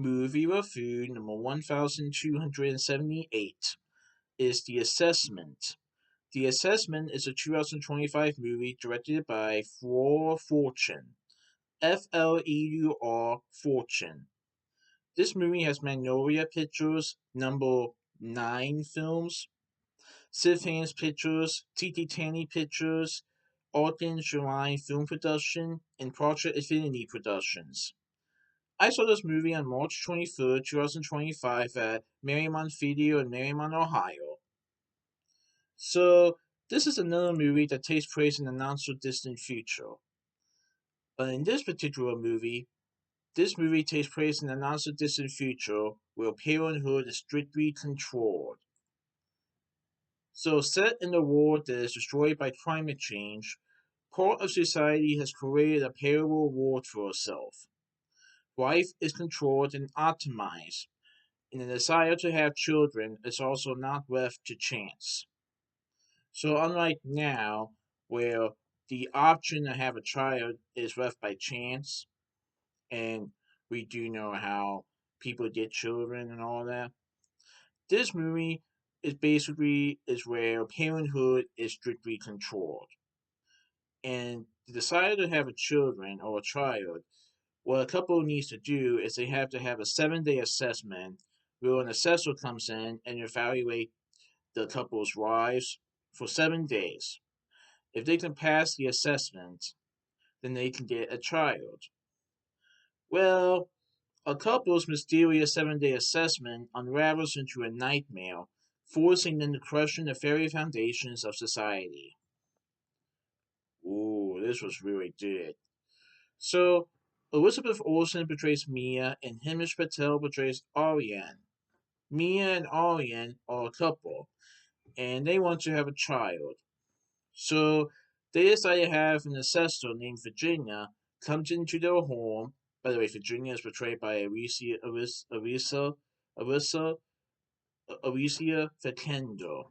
Movie review number 1278 is The Assessment. The Assessment is a 2025 movie directed by Fleur Fortune. Fleur Fortune. This movie has Magnolia Pictures, number 9 films, ShivHans Pictures, Tane Pictures, Augen Film Production, and Portrait Affinity Productions. I saw this movie on March 23rd, 2025 at Mariemont Video in Mariemont, Ohio. So, this is another movie that takes place in the not-so-distant future. But in this particular movie, this movie takes place in the not-so-distant future where parenthood is strictly controlled. So, set in a world that is destroyed by climate change, part of society has created a parallel world for itself. Life is controlled and optimized, and the desire to have children is also not left to chance. So, unlike now, where the option to have a child is left by chance, and we do know how people get children and all that, this movie is basically is where parenthood is strictly controlled. And the desire to have a children or a child, what a couple needs to do is they have to have a 7-day assessment where an assessor comes in and evaluate the couple's lives for 7 days. If they can pass the assessment, then they can get a child. Well, a couple's mysterious 7-day assessment unravels into a nightmare, forcing them to question the very foundations of society. Ooh, this was really good. So, Elizabeth Olsen portrays Mia, and Himesh Patel portrays Augen. Mia and Augen are a couple, and they want to have a child. So they decide to have an assessor named Virginia comes into their home. By the way, Virginia is portrayed by Alicia Vikander.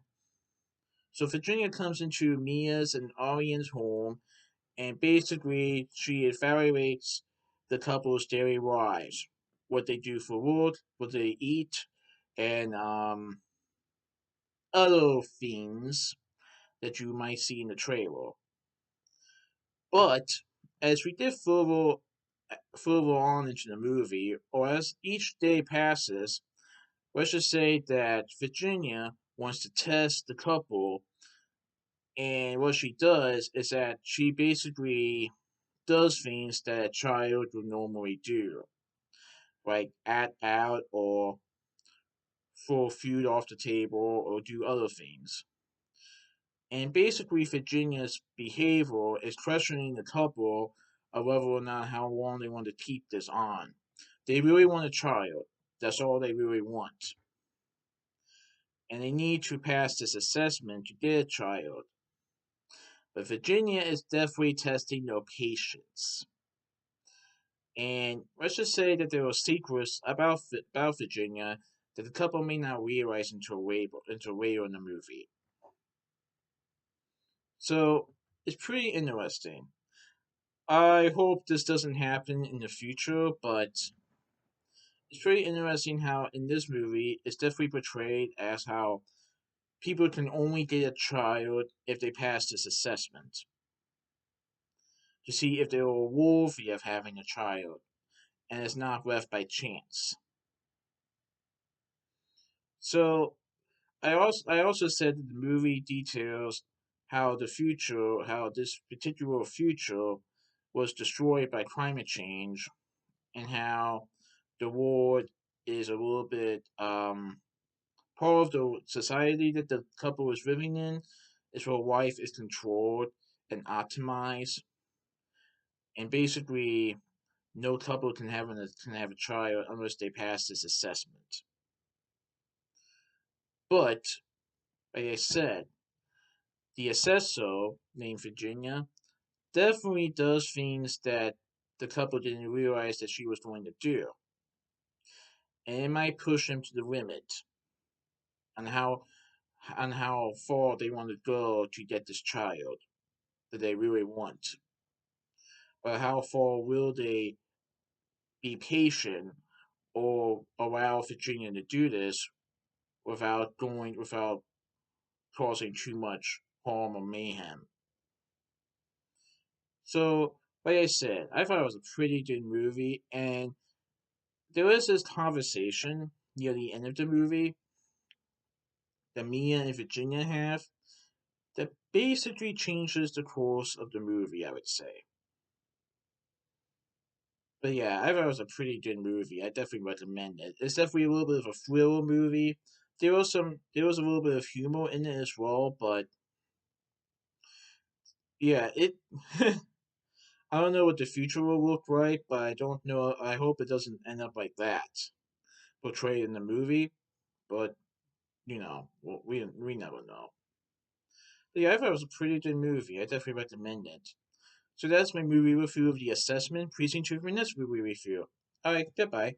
So Virginia comes into Mia's and Arian's home, and basically she evaluates the couple's daily lives, what they do for work, what they eat, and other things that you might see in the trailer. But as we get further on into the movie, or as each day passes, let's just say that Virginia wants to test the couple, and what she does is that she basically does things that a child would normally do, like act out or throw food off the table or do other things. And basically, Virginia's behavior is questioning the couple of whether or not how long they want to keep this on. They really want a child. That's all they really want. And they need to pass this assessment to get a child. But Virginia is definitely testing their patience. And let's just say that there are secrets about Virginia that the couple may not realize until later in the movie. So it's pretty interesting. I hope this doesn't happen in the future, but it's pretty interesting how in this movie it's definitely portrayed as how people can only get a child if they pass this assessment to see if they are worthy of having a child, and it's not left by chance. So I also said that the movie details how this particular future was destroyed by climate change, and how the world is a little bit part of the society that the couple is living in is where life is controlled and optimized, and basically no couple can have a child unless they pass this assessment. But like I said, the assessor named Virginia definitely does things that the couple didn't realize that she was going to do, and it might push them to the limit on how far they want to go to get this child that they really want. But how far will they be patient or allow Virginia to do this without causing too much harm or mayhem. So, like I said, I thought it was a pretty good movie, and there was this conversation near the end of the movie that Mia and Virginia have that basically changes the course of the movie, I would say. But yeah, I thought it was a pretty good movie. I definitely recommend it. It's definitely a little bit of a thriller movie. There was a little bit of humor in it as well, but yeah, it I don't know what the future will look like, but I don't know. I hope it doesn't end up like that portrayed in the movie. But we never know. But yeah, I thought it was a pretty good movie. I definitely recommend it. So that's my movie review of The Assessment Precinct 2 for this movie review. Alright, goodbye.